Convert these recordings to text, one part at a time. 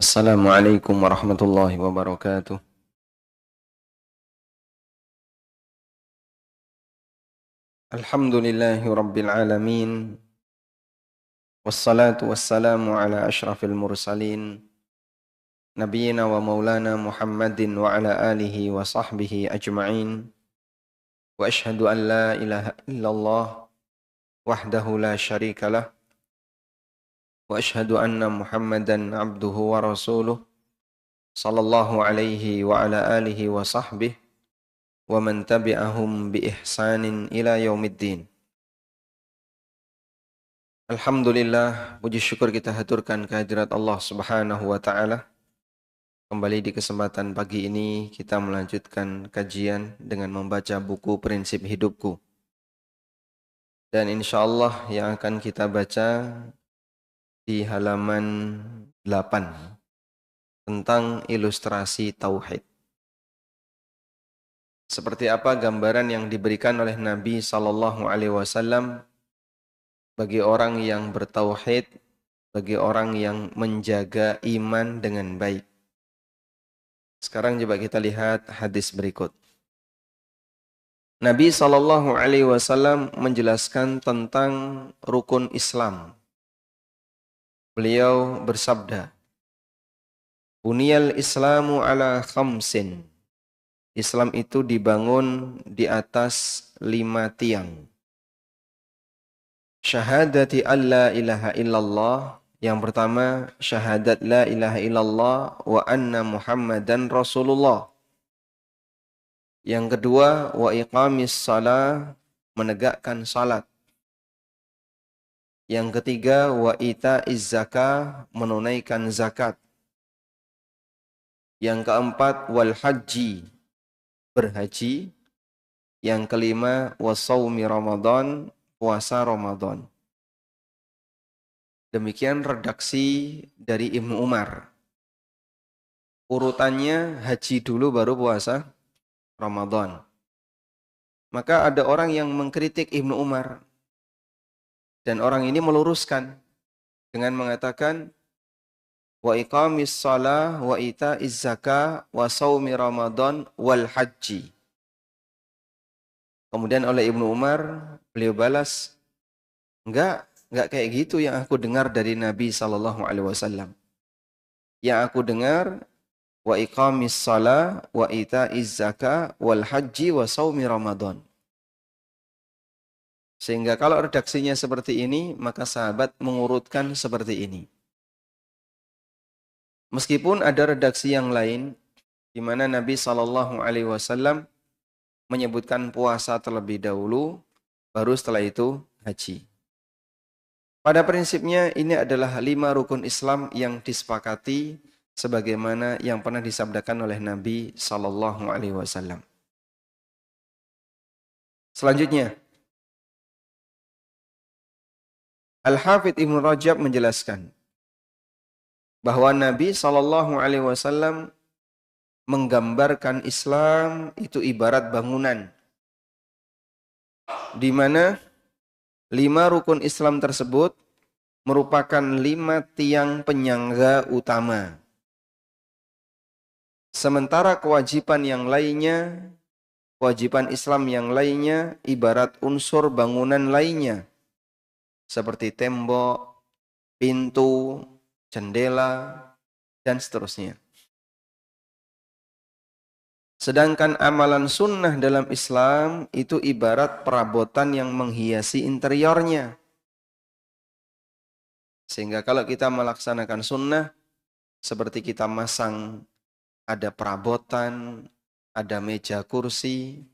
Assalamualaikum warahmatullahi wabarakatuh. Alhamdulillahi rabbil alamin. Wassalatu wassalamu ala ashrafil mursalin. Nabiyyina wa maulana Muhammadin wa ala alihi wa sahbihi ajma'in. Wa ashhadu an la ilaha illallah wahdahu la syarika lah. Wa ashhadu anna Muhammadan abduhu wa rasuluh. Sallallahu alaihi wa ala alihi wa sahbihi. Wa man tabi'ahum bi ihsanin ila yaumiddin. Alhamdulillah, puji syukur kita haturkan kehadirat Allah Subhanahu wa taala. Kembali di kesempatan pagi ini kita melanjutkan kajian dengan membaca buku Prinsip Hidupku. Dan insya Allah yang akan kita baca di halaman 8 tentang ilustrasi tauhid. Seperti apa gambaran yang diberikan oleh Nabi sallallahu alaihi wasallam bagi orang yang bertauhid, bagi orang yang menjaga iman dengan baik. Sekarang coba kita lihat hadis berikut. Nabi SAW menjelaskan tentang rukun Islam. Beliau bersabda, Buniyal Islamu ala khamsin. Islam itu dibangun di atas 5 tiang. Syahadati an la ilaha illallah. Yang pertama, syahadat la ilaha illallah wa anna Muhammadan Rasulullah. Yang kedua, wa iqamis salah, menegakkan salat. Yang ketiga, wa ita'iz zakah, menunaikan zakat. Yang keempat, wal haji, berhaji. Yang kelima, wa shaumi Ramadan, puasa Ramadan. Demikian redaksi dari Ibnu Umar. Urutannya haji dulu baru puasa Ramadan. Maka ada orang yang mengkritik Ibnu Umar. Dan orang ini meluruskan dengan mengatakan wa iqamis shalah wa ita'iz zakah wa shaumi Ramadan wal haji. Kemudian oleh Ibnu Umar beliau balas, enggak kayak gitu yang aku dengar dari Nabi sallallahu alaihi wasallam. Yang aku dengar wa iqamis shalah wa ita'iz zakah wal haji wa shaumi Ramadan. Sehingga kalau redaksinya seperti ini, maka sahabat mengurutkan seperti ini. Meskipun ada redaksi yang lain di mana Nabi sallallahu alaihi wasallam menyebutkan puasa terlebih dahulu, baru setelah itu haji. Pada prinsipnya ini adalah 5 rukun Islam yang disepakati sebagaimana yang pernah disabdakan oleh Nabi sallallahu alaihi wasallam. Selanjutnya, Al-Hafidz Ibnu Rajab menjelaskan bahwa Nabi sallallahu alaihi wasallam menggambarkan Islam itu ibarat bangunan di mana 5 rukun Islam tersebut merupakan 5 tiang penyangga utama. Sementara kewajiban yang lainnya, kewajiban Islam yang lainnya ibarat unsur bangunan lainnya. Seperti tembok, pintu, jendela, dan seterusnya. Sedangkan amalan sunnah dalam Islam itu ibarat perabotan yang menghiasi interiornya. Sehingga kalau kita melaksanakan sunnah, seperti kita masang ada perabotan, ada meja kursi,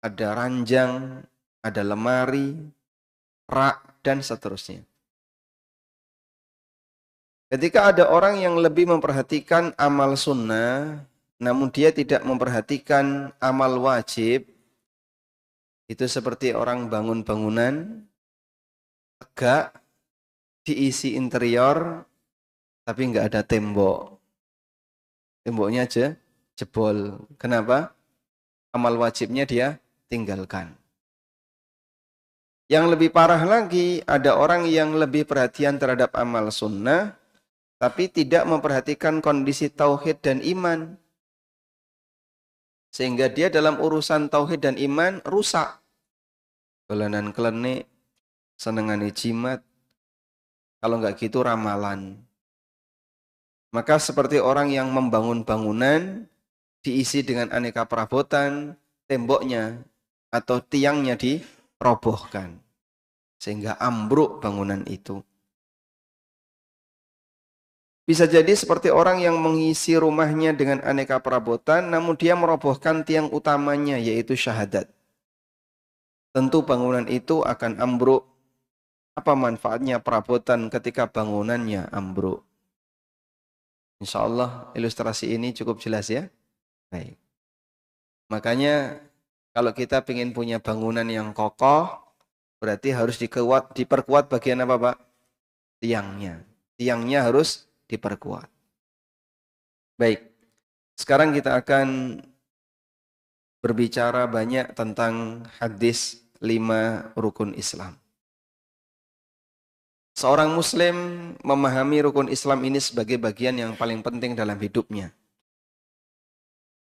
ada ranjang, ada lemari, rak, dan seterusnya. Ketika ada orang yang lebih memperhatikan amal sunnah, namun dia tidak memperhatikan amal wajib, itu seperti orang bangun bangunan, tegak, diisi interior, tapi nggak ada tembok. Temboknya aja jebol. Kenapa? Amal wajibnya dia tinggalkan. Yang lebih parah lagi, ada orang yang lebih perhatian terhadap amal sunnah, tapi tidak memperhatikan kondisi tauhid dan iman. Sehingga dia dalam urusan tauhid dan iman rusak. Dolanan klenik, senengane jimat, kalau nggak gitu ramalan. Maka seperti orang yang membangun bangunan, diisi dengan aneka perabotan, temboknya atau tiangnya dirobohkan. Sehingga ambruk bangunan itu. Bisa jadi seperti orang yang mengisi rumahnya dengan aneka perabotan, namun dia merobohkan tiang utamanya, yaitu syahadat. Tentu bangunan itu akan ambruk. Apa manfaatnya perabotan ketika bangunannya ambruk? Insya Allah ilustrasi ini cukup jelas ya. Baik. Makanya kalau kita ingin punya bangunan yang kokoh, berarti harus diperkuat bagian apa Pak? Tiangnya. Tiangnya harus diperkuat. Baik. Sekarang kita akan berbicara banyak tentang hadis 5 rukun Islam. Seorang muslim memahami rukun Islam ini sebagai bagian yang paling penting dalam hidupnya.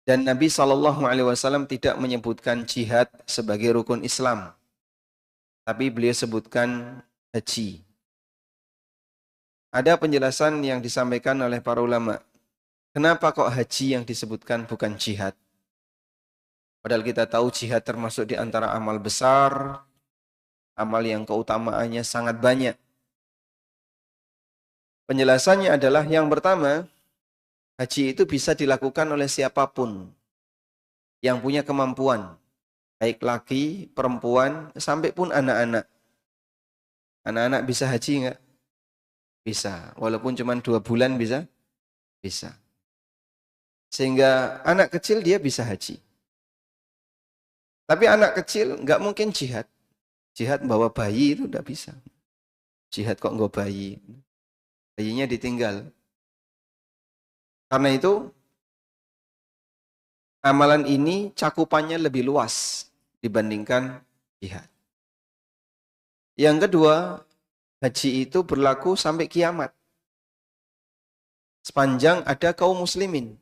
Dan Nabi SAW tidak menyebutkan jihad sebagai rukun Islam. Tapi beliau sebutkan haji. Ada penjelasan yang disampaikan oleh para ulama. Kenapa kok haji yang disebutkan bukan jihad? Padahal kita tahu jihad termasuk di antara amal besar, amal yang keutamaannya sangat banyak. Penjelasannya adalah yang pertama, haji itu bisa dilakukan oleh siapapun yang punya kemampuan. Baik laki, perempuan, sampai pun anak-anak. Anak-anak bisa haji enggak? Bisa. Walaupun cuma 2 bulan bisa? Bisa. Sehingga anak kecil dia bisa haji. Tapi anak kecil enggak mungkin jihad. Jihad bawa bayi itu enggak bisa. Jihad kok enggak bayi. Bayinya ditinggal. Karena itu, amalan ini cakupannya lebih luas dibandingkan jihad. Yang kedua, haji itu berlaku sampai kiamat. Sepanjang ada kaum muslimin.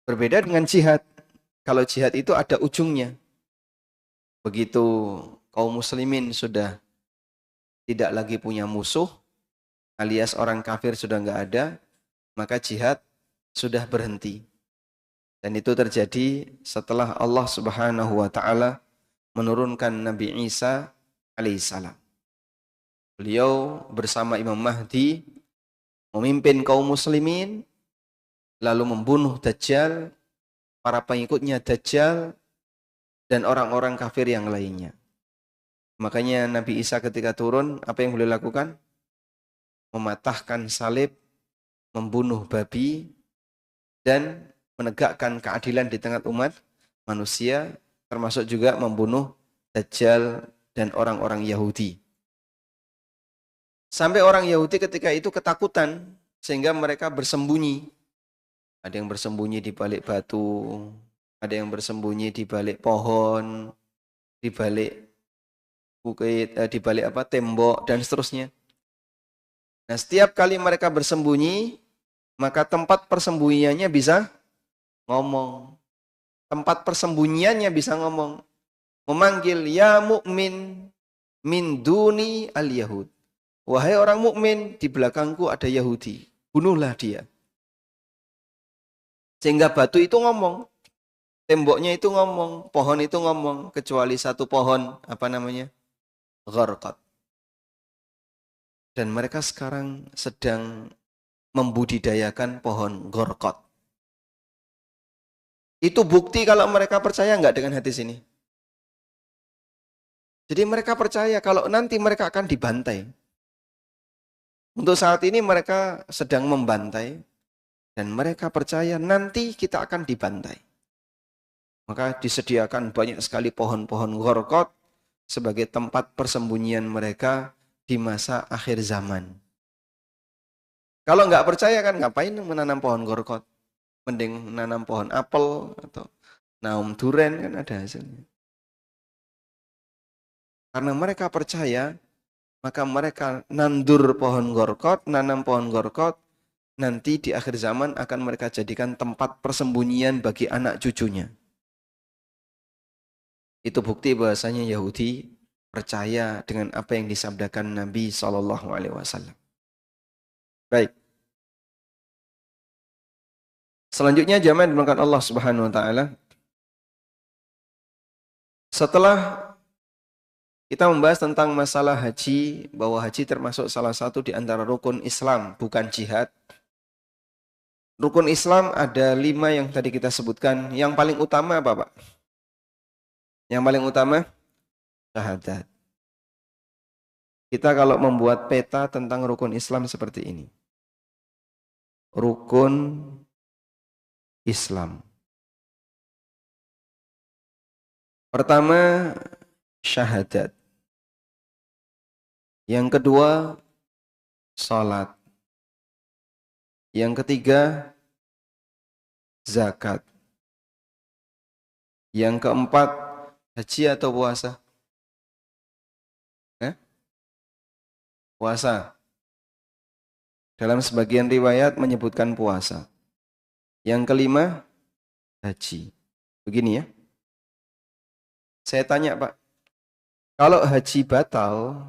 Berbeda dengan jihad. Kalau jihad itu ada ujungnya. Begitu kaum muslimin sudah tidak lagi punya musuh, alias orang kafir sudah nggak ada, maka jihad sudah berhenti. Dan itu terjadi setelah Allah Subhanahu wa taala menurunkan Nabi Isa alaihissalam. Beliau bersama Imam Mahdi memimpin kaum muslimin, lalu membunuh Dajjal, para pengikutnya Dajjal, dan orang-orang kafir yang lainnya. Makanya Nabi Isa ketika turun, apa yang beliau lakukan? Mematahkan salib, membunuh babi, dan menegakkan keadilan di tengah umat manusia, termasuk juga membunuh Dajjal dan orang-orang Yahudi. Sampai orang Yahudi ketika itu ketakutan, sehingga mereka bersembunyi. Ada yang bersembunyi di balik batu, ada yang bersembunyi di balik pohon, di balik bukit, di balik tembok, dan seterusnya. Nah, setiap kali mereka bersembunyi, maka tempat persembunyiannya bisa ngomong. Tempat persembunyiannya bisa ngomong. Memanggil, ya mukmin min duni al-yahud. Wahai orang mukmin, di belakangku ada Yahudi. Bunuhlah dia. Sehingga batu itu ngomong. Temboknya itu ngomong. Pohon itu ngomong. Kecuali satu pohon, apa namanya? Gharqad. Dan mereka sekarang sedang membudidayakan pohon gharqad. Itu bukti kalau mereka percaya enggak dengan hadis ini? Jadi mereka percaya kalau nanti mereka akan dibantai. Untuk saat ini mereka sedang membantai. Dan mereka percaya nanti kita akan dibantai. Maka disediakan banyak sekali pohon-pohon gharqad sebagai tempat persembunyian mereka di masa akhir zaman. Kalau nggak percaya kan ngapain menanam pohon gharqad? Mending menanam pohon apel atau naum duren kan ada hasilnya. Karena mereka percaya maka mereka nandur pohon gorkot, nanam pohon gorkot, nanti di akhir zaman akan mereka jadikan tempat persembunyian bagi anak cucunya. Itu bukti bahwasanya Yahudi percaya dengan apa yang disabdakan Nabi SAW. Baik. Selanjutnya jamaah dimulakan Allah Subhanahu wa taala. Setelah kita membahas tentang masalah haji, bahwa haji termasuk salah satu di antara rukun Islam, bukan jihad. Rukun Islam ada 5 yang tadi kita sebutkan. Yang paling utama apa, Pak? Yang paling utama syahadat. Kita kalau membuat peta tentang rukun Islam seperti ini. Rukun Islam. Pertama, syahadat. Yang kedua, salat. Yang ketiga, zakat. Yang keempat, haji atau puasa? Puasa. Dalam sebagian riwayat menyebutkan puasa. Yang kelima, haji. Begini ya. Saya tanya, Pak. Kalau haji batal,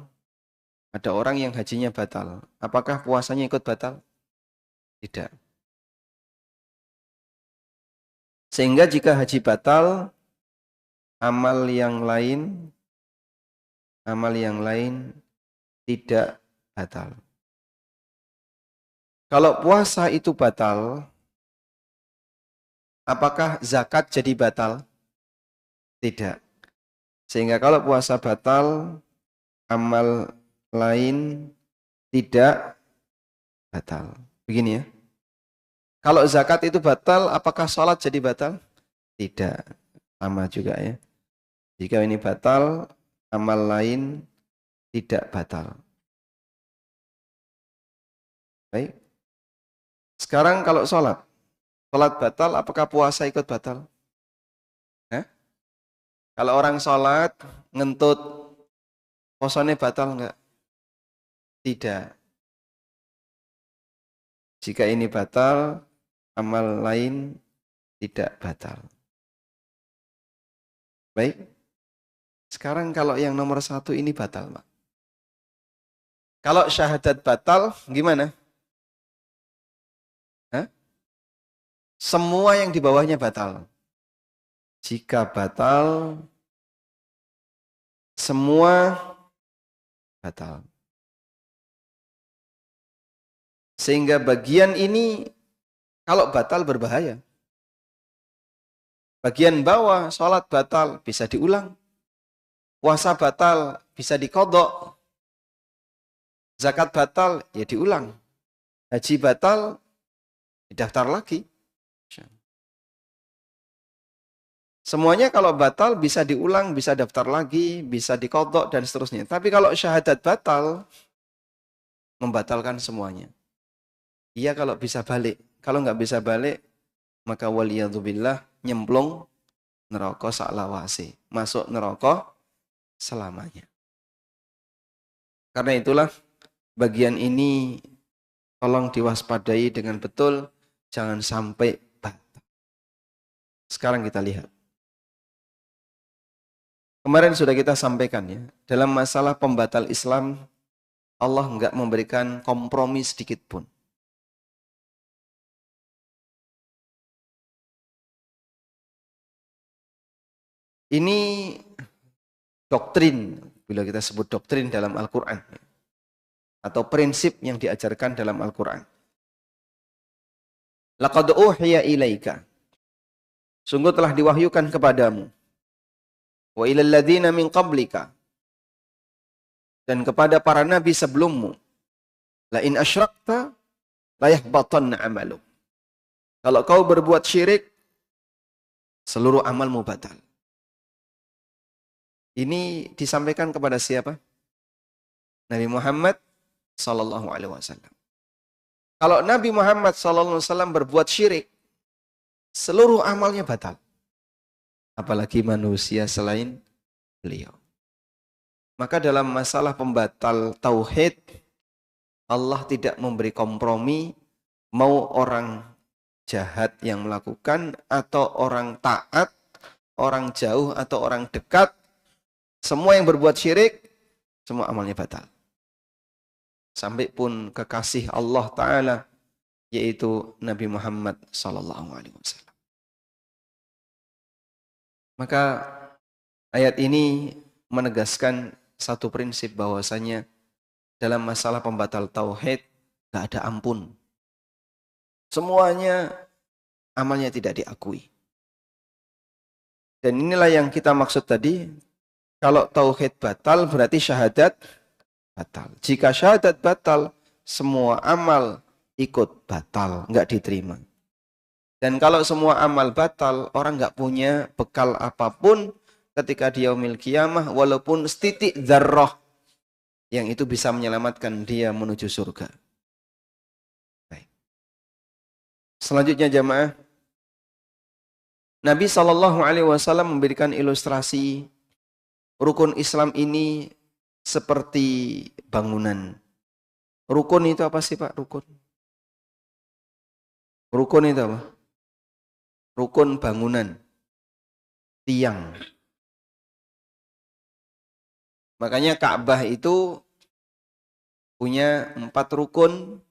ada orang yang hajinya batal. Apakah puasanya ikut batal? Tidak. Sehingga jika haji batal, amal yang lain tidak batal. Kalau puasa itu batal, apakah zakat jadi batal? Tidak. Sehingga kalau puasa batal, amal lain tidak batal. Begini ya. Kalau zakat itu batal, apakah sholat jadi batal? Tidak. Sama juga ya. Jika ini batal, amal lain tidak batal. Baik. Sekarang kalau sholat batal, apakah puasa ikut batal? Kalau orang sholat, ngentut, puasanya batal enggak? Tidak. Jika ini batal, amal lain tidak batal. Baik. Sekarang kalau yang nomor 1 ini batal, Pak. Kalau syahadat batal, gimana? Semua yang di bawahnya batal. Jika batal, semua batal. Sehingga bagian ini, kalau batal berbahaya. Bagian bawah, sholat batal, bisa diulang. Puasa batal, bisa dikodok. Zakat batal, ya diulang. Haji batal, didaftar lagi. Semuanya kalau batal bisa diulang, bisa daftar lagi, bisa dikodok dan seterusnya. Tapi kalau syahadat batal, membatalkan semuanya. Iya kalau bisa balik. Kalau nggak bisa balik, maka waliyadzubillah nyemplung neraka saklawase. Masuk neraka selamanya. Karena itulah bagian ini tolong diwaspadai dengan betul. Jangan sampai batal. Sekarang kita lihat. Kemarin sudah kita sampaikan ya, dalam masalah pembatal Islam, Allah enggak memberikan kompromi sedikit pun. Ini doktrin, bila kita sebut doktrin dalam Al-Quran, atau prinsip yang diajarkan dalam Al-Quran. Laqad uhiya ilaika. Sungguh telah diwahyukan kepadamu. Wa ilal ladzina min qablika, dan kepada para nabi sebelummu, la in asyrakta la yahbatanna 'amaluk. Kalau kau berbuat syirik, seluruh amalmu batal. Ini disampaikan kepada siapa? Nabi Muhammad sallallahu alaihi wasallam. Kalau Nabi Muhammad sallallahu alaihi wasallam berbuat syirik, seluruh amalnya batal. Apalagi manusia selain beliau. Maka dalam masalah pembatal tauhid, Allah tidak memberi kompromi, mau orang jahat yang melakukan atau orang taat, orang jauh atau orang dekat, semua yang berbuat syirik, semua amalnya batal. Sampai pun kekasih Allah Ta'ala, yaitu Nabi Muhammad SAW. Maka ayat ini menegaskan satu prinsip bahwasanya dalam masalah pembatal tauhid gak ada ampun. Semuanya amalnya tidak diakui. Dan inilah yang kita maksud tadi, kalau tauhid batal berarti syahadat batal. Jika syahadat batal, semua amal ikut batal, nggak diterima. Dan kalau semua amal batal, orang nggak punya bekal apapun ketika dia yaumil qiyamah, walaupun setitik dzarrah yang itu bisa menyelamatkan dia menuju surga. Baik. Selanjutnya jamaah, Nabi SAW memberikan ilustrasi rukun Islam ini seperti bangunan. Rukun itu apa sih Pak? Rukun. Rukun itu apa? Rukun bangunan. Tiang. Makanya Ka'bah itu punya 4 rukun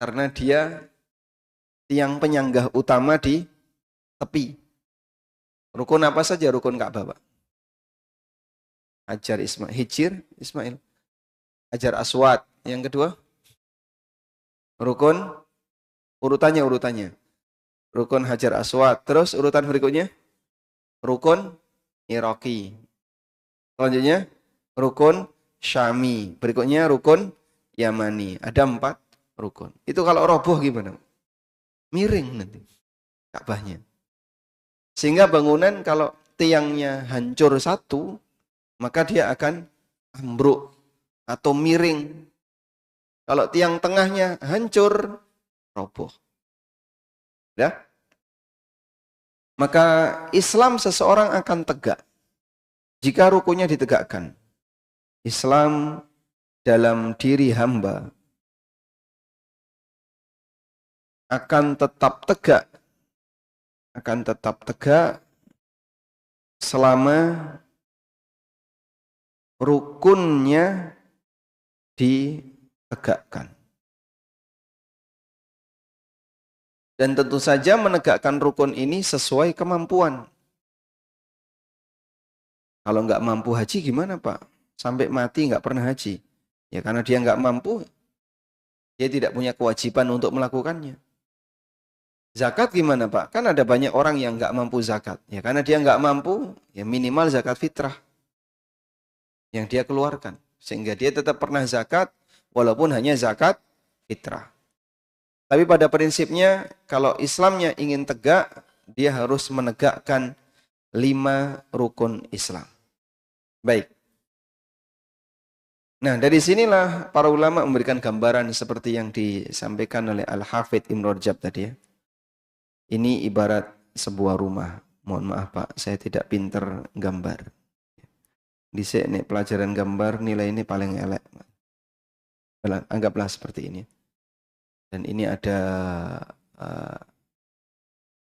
karena dia tiang penyanggah utama di tepi. Rukun apa saja rukun Ka'bah, Pak? Hajar Ismail. Hajar Aswad. Yang kedua, rukun urutannya. Rukun Hajar Aswad. Terus urutan berikutnya, rukun Iraqi. Selanjutnya, rukun Syami. Berikutnya, rukun Yamani. Ada 4 rukun. Itu kalau roboh gimana? Miring nanti Ka'bahnya. Sehingga bangunan kalau tiangnya hancur satu, maka dia akan ambruk atau miring. Kalau tiang tengahnya hancur, roboh. Ya? Maka Islam seseorang akan tegak jika rukunnya ditegakkan. Islam dalam diri hamba akan tetap tegak selama rukunnya ditegakkan. Dan tentu saja menegakkan rukun ini sesuai kemampuan. Kalau nggak mampu haji gimana Pak? Sampai mati nggak pernah haji. Ya karena dia nggak mampu, dia tidak punya kewajiban untuk melakukannya. Zakat gimana Pak? Kan ada banyak orang yang nggak mampu zakat. Ya karena dia nggak mampu, ya minimal zakat fitrah yang dia keluarkan. Sehingga dia tetap pernah zakat, walaupun hanya zakat fitrah. Tapi pada prinsipnya, kalau Islamnya ingin tegak, dia harus menegakkan 5 rukun Islam. Baik. Nah, dari sinilah para ulama memberikan gambaran seperti yang disampaikan oleh Al-Hafidh Ibn Rajab tadi ya. Ini ibarat sebuah rumah. Mohon maaf Pak, saya tidak pinter gambar. Di sini pelajaran gambar nilai ini paling elek. Anggaplah seperti ini. Dan ini ada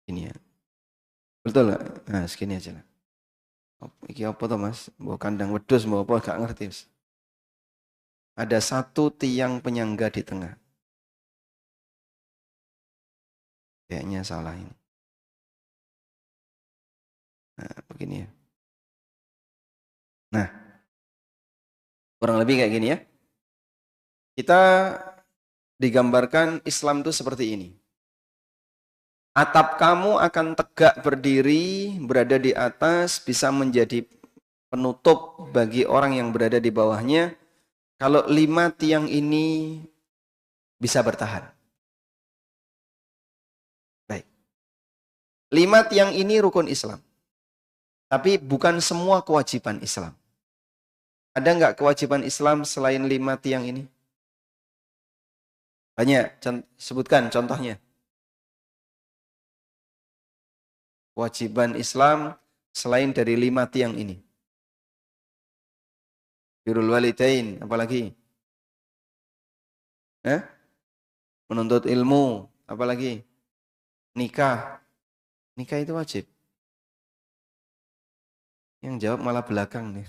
ini ya. Betul nggak? Nah, segini aja lah. Iki apa tuh Mas? Bawa kandang wedhus, bawa apa? Gak ngerti Mas. Ada 1 tiang penyangga di tengah. Kayaknya salah ini. Nah, begini ya. Nah, kurang lebih kayak gini ya. Kita digambarkan Islam itu seperti ini. Atap kamu akan tegak berdiri, berada di atas, bisa menjadi penutup bagi orang yang berada di bawahnya. Kalau 5 tiang ini bisa bertahan. Baik. 5 tiang ini rukun Islam. Tapi bukan semua kewajiban Islam. Ada nggak kewajiban Islam selain 5 tiang ini? Banyak. Sebutkan contohnya. Kewajiban Islam selain dari 5 tiang ini. Birrul walidain, apalagi? Menuntut ilmu, apalagi? Nikah. Nikah itu wajib. Yang jawab malah belakang nih.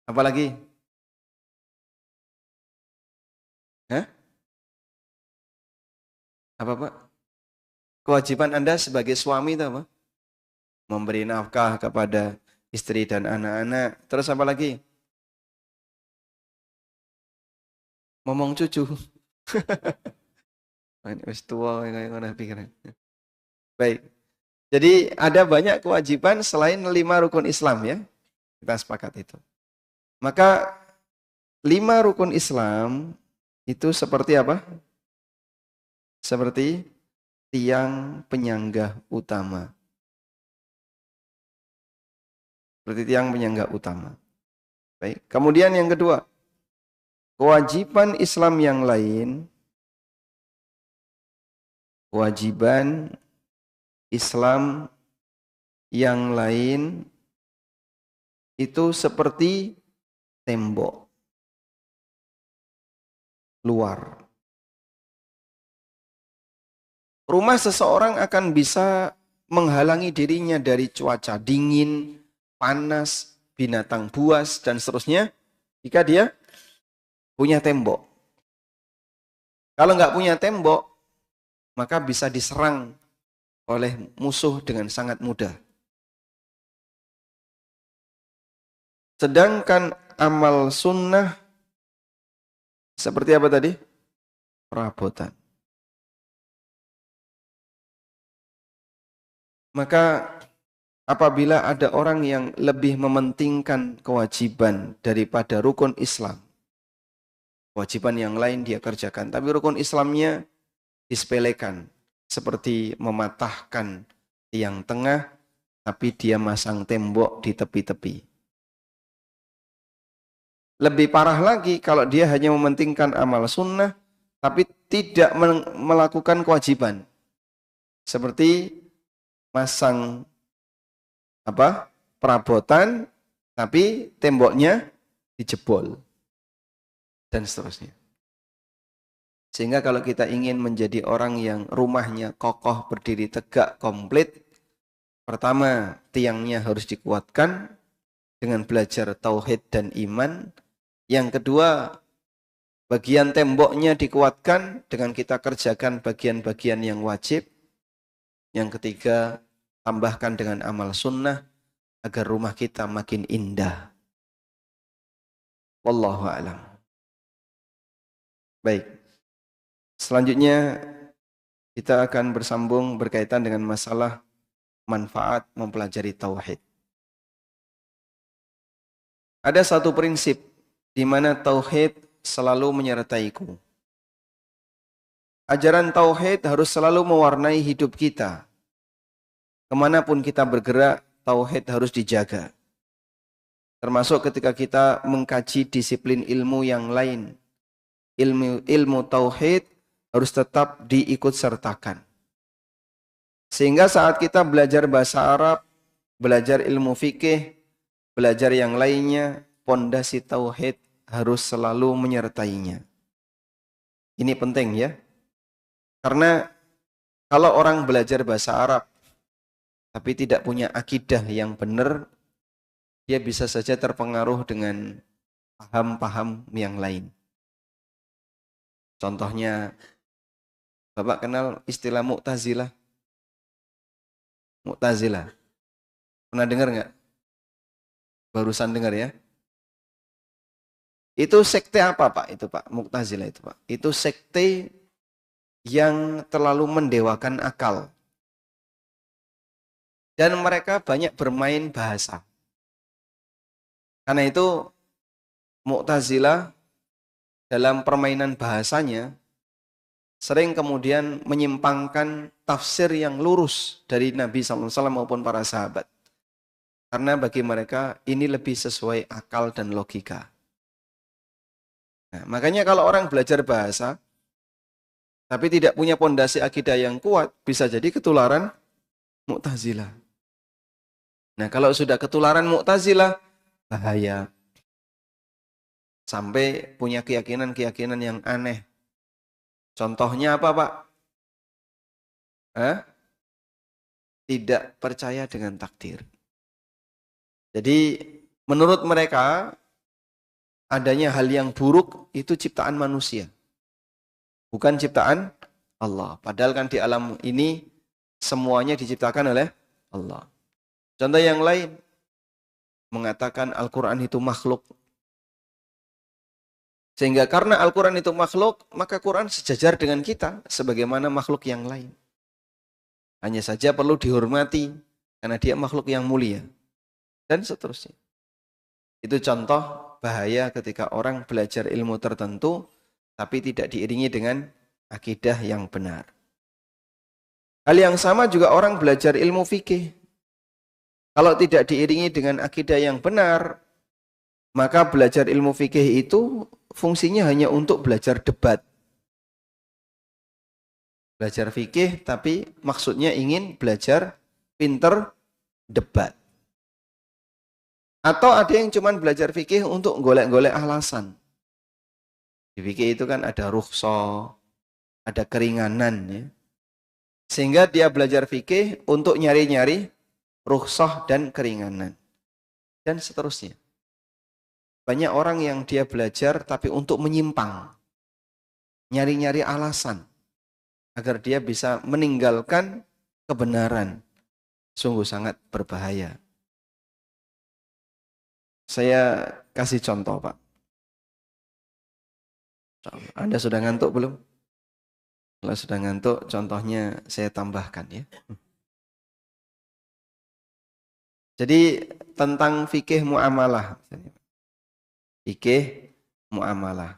Apalagi? Hah? Apa Pak? Kewajiban Anda sebagai suami itu apa? Memberi nafkah kepada istri dan anak-anak. Terus apa lagi? Ngomong cucu. Ini wis tua kayak ngono pikiran. Baik. Jadi ada banyak kewajiban selain 5 rukun Islam ya. Kita sepakat itu. Maka 5 rukun Islam itu seperti apa? Seperti tiang penyangga utama. Seperti tiang penyangga utama. Baik. Kemudian yang kedua, kewajiban Islam yang lain, kewajiban Islam yang lain itu seperti tembok luar. Rumah seseorang akan bisa menghalangi dirinya dari cuaca dingin, panas, binatang buas, dan seterusnya jika dia punya tembok. Kalau nggak punya tembok, maka bisa diserang oleh musuh dengan sangat mudah. Sedangkan amal sunnah seperti apa tadi? Perabotan. Maka apabila ada orang yang lebih mementingkan kewajiban daripada rukun Islam, kewajiban yang lain dia kerjakan, tapi rukun Islamnya disepelekan, seperti mematahkan tiang tengah, tapi dia masang tembok di tepi-tepi. Lebih parah lagi kalau dia hanya mementingkan amal sunnah, tapi tidak melakukan kewajiban. Seperti masang perabotan, tapi temboknya dijebol. Dan seterusnya. Sehingga kalau kita ingin menjadi orang yang rumahnya kokoh, berdiri tegak, komplit, pertama tiangnya harus dikuatkan dengan belajar tauhid dan iman. Yang kedua, bagian temboknya dikuatkan dengan kita kerjakan bagian-bagian yang wajib. Yang ketiga, tambahkan dengan amal sunnah agar rumah kita makin indah. Wallahu a'lam. Baik. Selanjutnya kita akan bersambung berkaitan dengan masalah manfaat mempelajari tauhid. Ada satu prinsip di mana tauhid selalu menyertaiku. Ajaran tauhid harus selalu mewarnai hidup kita. Kemanapun kita bergerak, tauhid harus dijaga. Termasuk ketika kita mengkaji disiplin ilmu yang lain. Ilmu tauhid harus tetap diikut sertakan. Sehingga saat kita belajar bahasa Arab, belajar ilmu fikih, belajar yang lainnya, pondasi tauhid harus selalu menyertainya. Ini penting ya. Karena kalau orang belajar bahasa Arab tapi tidak punya akidah yang benar, dia bisa saja terpengaruh dengan paham-paham yang lain. Contohnya, Bapak kenal istilah Mu'tazilah? Mu'tazilah. Pernah dengar nggak? Barusan dengar ya? Itu sekte apa Pak? Itu Pak, Mu'tazilah itu Pak. Itu sekte yang terlalu mendewakan akal. Dan mereka banyak bermain bahasa. Karena itu Mu'tazilah dalam permainan bahasanya sering kemudian menyimpangkan tafsir yang lurus dari Nabi SAW maupun para sahabat. Karena bagi mereka ini lebih sesuai akal dan logika. Nah, makanya kalau orang belajar bahasa tapi tidak punya pondasi akidah yang kuat, bisa jadi ketularan Mu'tazilah. Nah, kalau sudah ketularan Mu'tazilah, bahaya. Sampai punya keyakinan-keyakinan yang aneh. Contohnya apa, Pak? Hah? Tidak percaya dengan takdir. Jadi menurut mereka adanya hal yang buruk itu ciptaan manusia. Bukan ciptaan Allah. Padahal kan di alam ini semuanya diciptakan oleh Allah. Contoh yang lain, mengatakan Al-Quran itu makhluk. Sehingga karena Al-Quran itu makhluk, maka Quran sejajar dengan kita sebagaimana makhluk yang lain. Hanya saja perlu dihormati karena dia makhluk yang mulia. Dan seterusnya. Itu contoh bahaya ketika orang belajar ilmu tertentu tapi tidak diiringi dengan akidah yang benar. Hal yang sama juga orang belajar ilmu fikih. Kalau tidak diiringi dengan akidah yang benar, maka belajar ilmu fikih itu fungsinya hanya untuk belajar debat. Belajar fikih tapi maksudnya ingin belajar pinter debat. Atau ada yang cuma belajar fikih untuk golek-golek alasan. Di fikih itu kan ada rukhsah, ada keringanan ya. Sehingga dia belajar fikih untuk nyari-nyari rukhsah dan keringanan. Dan seterusnya. Banyak orang yang dia belajar tapi untuk menyimpang. Nyari-nyari alasan. Agar dia bisa meninggalkan kebenaran. Sungguh sangat berbahaya. Saya kasih contoh, Pak. Anda sudah ngantuk belum? Kalau sudah ngantuk, contohnya saya tambahkan ya. Jadi tentang fikih muamalah. Fikih muamalah.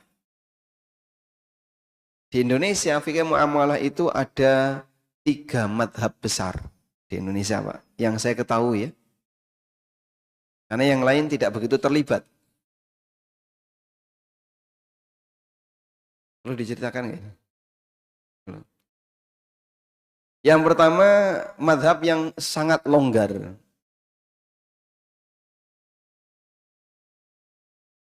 Di Indonesia fikih muamalah itu ada 3 madhab besar di Indonesia, Pak. Yang saya ketahui ya. Karena yang lain tidak begitu terlibat. Perlu diceritakan nggak? Yang pertama, madhab yang sangat longgar.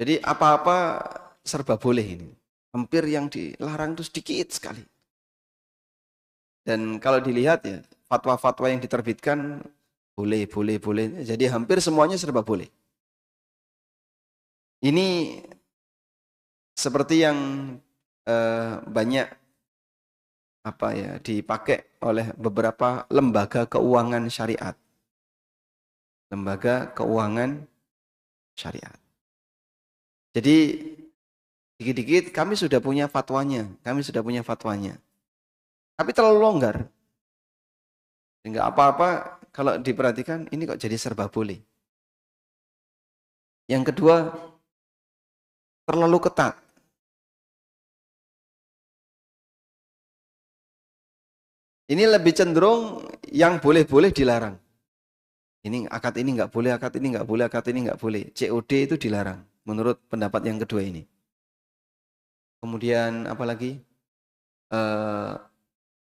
Jadi apa-apa serba boleh ini. Hampir yang dilarang itu sedikit sekali. Dan kalau dilihat ya, fatwa-fatwa yang diterbitkan boleh. Jadi hampir semuanya serba boleh. Ini seperti yang banyak dipakai oleh beberapa lembaga keuangan syariat. Lembaga keuangan syariat. Jadi dikit-dikit kami sudah punya fatwanya. Tapi terlalu longgar. Sehingga apa-apa kalau diperhatikan ini kok jadi serba boleh. Yang kedua, terlalu ketat. Ini lebih cenderung yang boleh-boleh dilarang. Ini akad ini nggak boleh, akad ini nggak boleh, akad ini nggak boleh. COD itu dilarang menurut pendapat yang kedua ini. Kemudian apalagi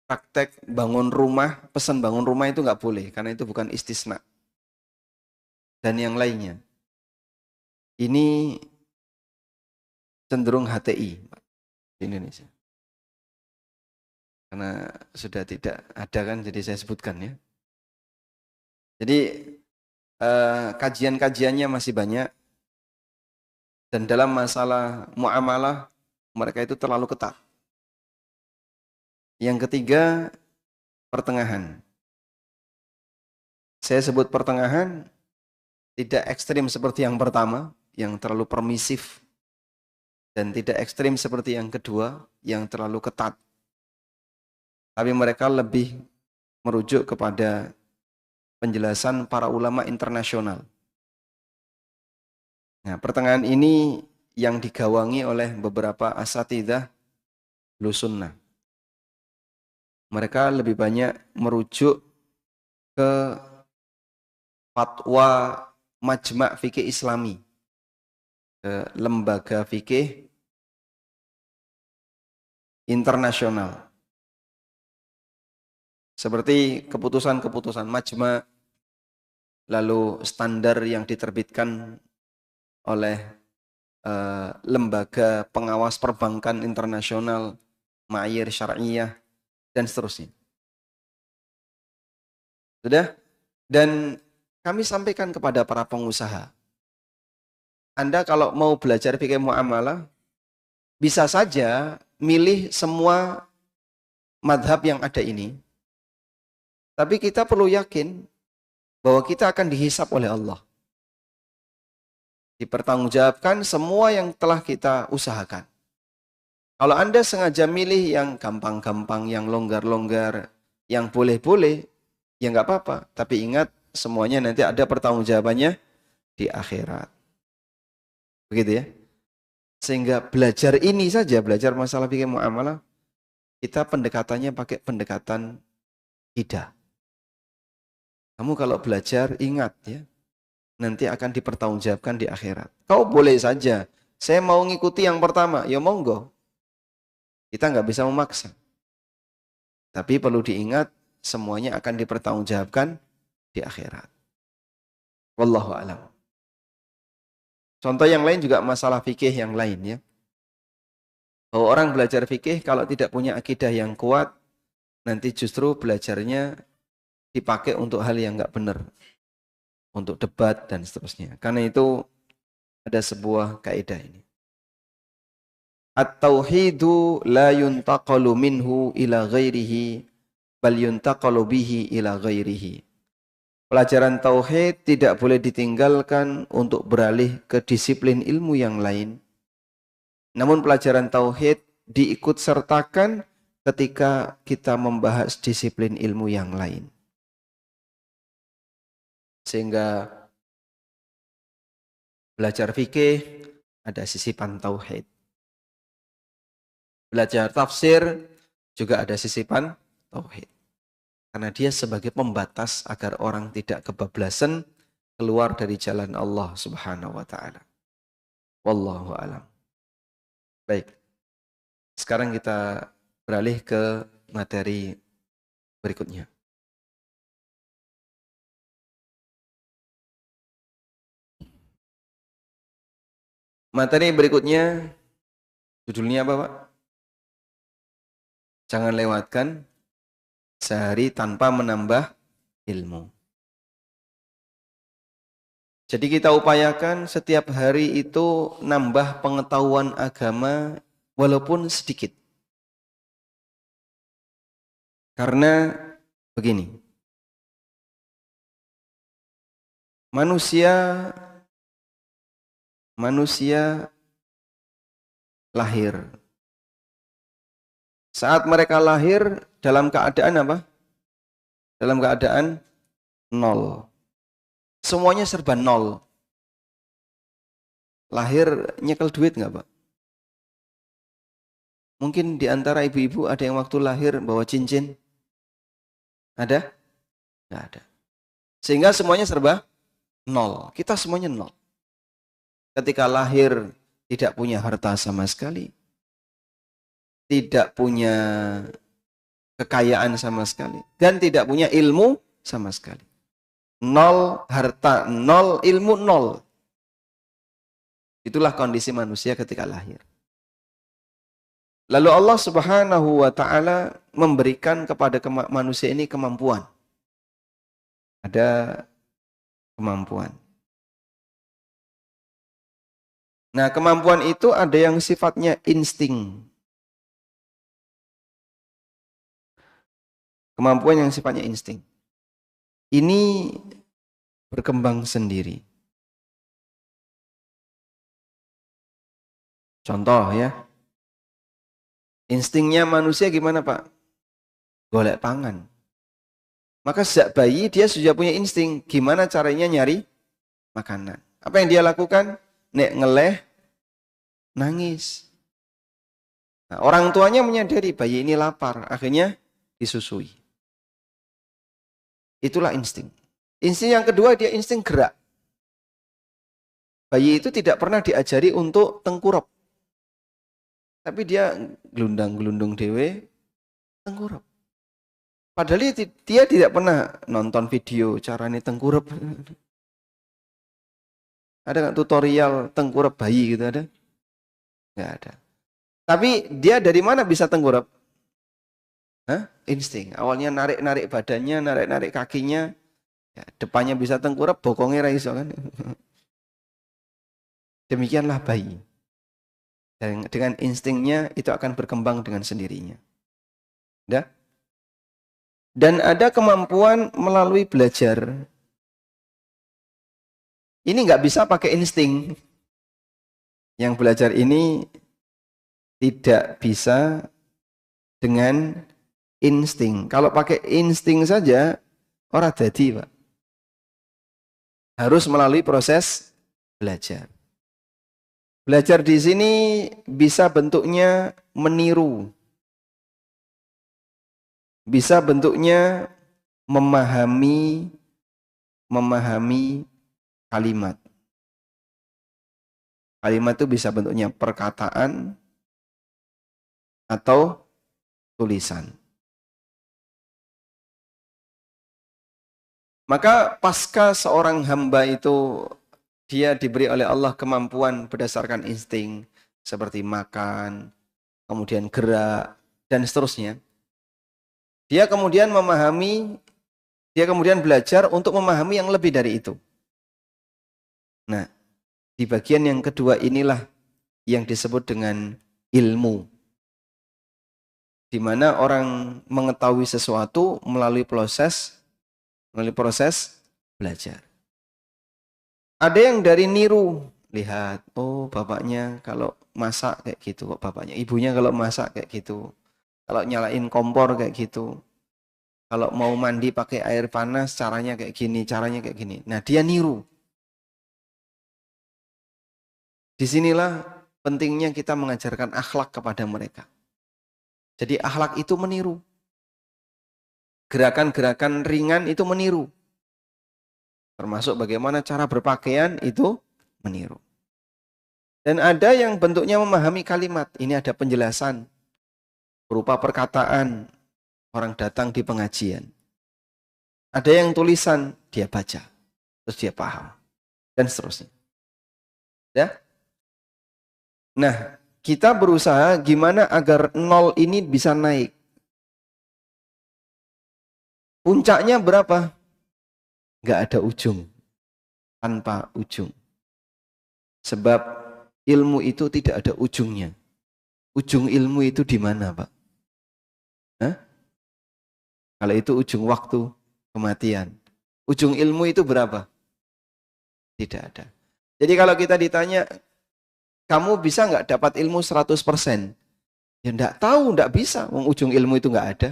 praktek bangun rumah, pesan bangun rumah itu nggak boleh karena itu bukan istisna. Dan yang lainnya. Ini cenderung HTI di Indonesia. Karena sudah tidak ada kan, jadi saya sebutkan ya. Jadi kajian-kajiannya masih banyak. Dan dalam masalah muamalah, mereka itu terlalu ketat. Yang ketiga, pertengahan. Saya sebut pertengahan, tidak ekstrim seperti yang pertama, yang terlalu permisif. Dan tidak ekstrim seperti yang kedua, yang terlalu ketat. Tapi mereka lebih merujuk kepada penjelasan para ulama internasional. Nah, pertengahan ini yang digawangi oleh beberapa asatidzah Ahlussunnah. Mereka lebih banyak merujuk ke fatwa Majma' Fikih Islami, ke lembaga fikih internasional. Seperti keputusan-keputusan Majma', lalu standar yang diterbitkan oleh lembaga pengawas perbankan internasional, ma'ayir syar'iyah, dan seterusnya. Sudah? Dan kami sampaikan kepada para pengusaha, Anda kalau mau belajar fikih muamalah, bisa saja milih semua madhab yang ada ini. Tapi kita perlu yakin bahwa kita akan dihisap oleh Allah. Dipertanggungjawabkan semua yang telah kita usahakan. Kalau Anda sengaja milih yang gampang-gampang, yang longgar-longgar, yang boleh-boleh, ya nggak apa-apa. Tapi ingat, semuanya nanti ada pertanggungjawabannya di akhirat. Begitu ya. Sehingga belajar ini saja, belajar masalah fikih muamalah, kita pendekatannya pakai pendekatan hidah. Kamu kalau belajar, ingat ya, nanti akan dipertanggungjawabkan di akhirat. Kau boleh saja, saya mau ngikuti yang pertama, ya monggo. Kita nggak bisa memaksa. Tapi perlu diingat, semuanya akan dipertanggungjawabkan di akhirat. Wallahu a'lam. Contoh yang lain juga masalah fikih yang lain ya. Bahwa orang belajar fikih kalau tidak punya akidah yang kuat, nanti justru belajarnya dipakai untuk hal yang nggak benar. Untuk debat dan seterusnya. Karena itu ada sebuah kaidah ini. At-tauhidu la yuntaqalu minhu ila ghairihi bal yuntaqalu bihi ila ghairihi. Pelajaran tauhid tidak boleh ditinggalkan untuk beralih ke disiplin ilmu yang lain. Namun pelajaran tauhid diikut sertakan ketika kita membahas disiplin ilmu yang lain. Sehingga belajar fikih ada sisipan tauhid. Belajar tafsir juga ada sisipan tauhid. Karena dia sebagai pembatas agar orang tidak kebablasan keluar dari jalan Allah Subhanahu wa taala. Wallahu alam. Baik. Sekarang kita beralih ke materi berikutnya. Materi berikutnya judulnya apa, Pak? Jangan lewatkan sehari tanpa menambah ilmu. Jadi kita upayakan setiap hari itu nambah pengetahuan agama walaupun sedikit. Karena begini, manusia lahir. Saat mereka lahir dalam keadaan apa? Dalam keadaan nol. Semuanya serba nol. Lahir nyekel duit nggak, Pak? Mungkin di antara ibu-ibu ada yang waktu lahir bawa cincin. Ada? Nggak ada. Sehingga semuanya serba nol. Kita semuanya nol. Ketika lahir tidak punya harta sama sekali. Tidak punya kekayaan sama sekali. Dan tidak punya ilmu sama sekali. Nol harta, nol ilmu, nol. Itulah kondisi manusia ketika lahir. Lalu Allah Subhanahu wa taala memberikan kepada manusia ini kemampuan. Ada kemampuan. Nah, kemampuan itu ada yang sifatnya insting. Kemampuan yang sifatnya insting. Ini berkembang sendiri. Contoh ya. Instingnya manusia gimana, Pak? Golek pangan. Maka sejak bayi dia sudah punya insting. Gimana caranya nyari makanan. Apa yang dia lakukan? Nek ngeleh, nangis. Nah, orang tuanya menyadari bayi ini lapar. Akhirnya disusui. Itulah insting. Insting yang kedua dia insting gerak. Bayi itu tidak pernah diajari untuk tengkurap. Tapi dia gelundang-gelundung dewe, tengkurap. Padahal dia tidak pernah nonton video caranya tengkurap. Ada nggak tutorial tengkurap bayi gitu, ada? Nggak ada. Tapi dia dari mana bisa tengkurap? Hah? Insting. Awalnya narik-narik badannya, narik-narik kakinya. Ya, depannya bisa tengkurap, bokongnya raiso kan. Demikianlah bayi. Dan dengan instingnya itu akan berkembang dengan sendirinya. Ya? Dan ada kemampuan melalui belajar. Ini nggak bisa pakai insting. Yang belajar ini tidak bisa dengan insting. Kalau pakai insting saja, ora dadi, Pak. Harus melalui proses belajar. Belajar di sini bisa bentuknya meniru. Bisa bentuknya memahami kalimat. Kalimat itu bisa bentuknya perkataan atau tulisan. Maka pasca seorang hamba itu dia diberi oleh Allah kemampuan berdasarkan insting seperti makan, kemudian gerak dan seterusnya. Dia kemudian belajar untuk memahami yang lebih dari itu. Nah, di bagian yang kedua inilah yang disebut dengan ilmu. Di mana orang mengetahui sesuatu melalui proses belajar. Ada yang dari niru, lihat, oh bapaknya kalau masak kayak gitu, kok bapaknya, ibunya kalau masak kayak gitu, kalau nyalain kompor kayak gitu, kalau mau mandi pakai air panas caranya kayak gini, caranya kayak gini. Nah, dia niru. Disinilah pentingnya kita mengajarkan akhlak kepada mereka. Jadi akhlak itu meniru. Gerakan-gerakan ringan itu meniru. Termasuk bagaimana cara berpakaian itu meniru. Dan ada yang bentuknya memahami kalimat. Ini ada penjelasan berupa perkataan orang datang di pengajian. Ada yang tulisan, dia baca. Terus dia paham. Dan seterusnya. Ya? Nah, kita berusaha gimana agar nol ini bisa naik. Puncaknya berapa? Nggak ada ujung. Tanpa ujung. Sebab ilmu itu tidak ada ujungnya. Ujung ilmu itu di mana, Pak? Hah? Kalau itu ujung waktu, kematian. Ujung ilmu itu berapa? Tidak ada. Jadi kalau kita ditanya, kamu bisa nggak dapat ilmu 100%? Ya nggak tahu, nggak bisa. Ujung ilmu itu nggak ada.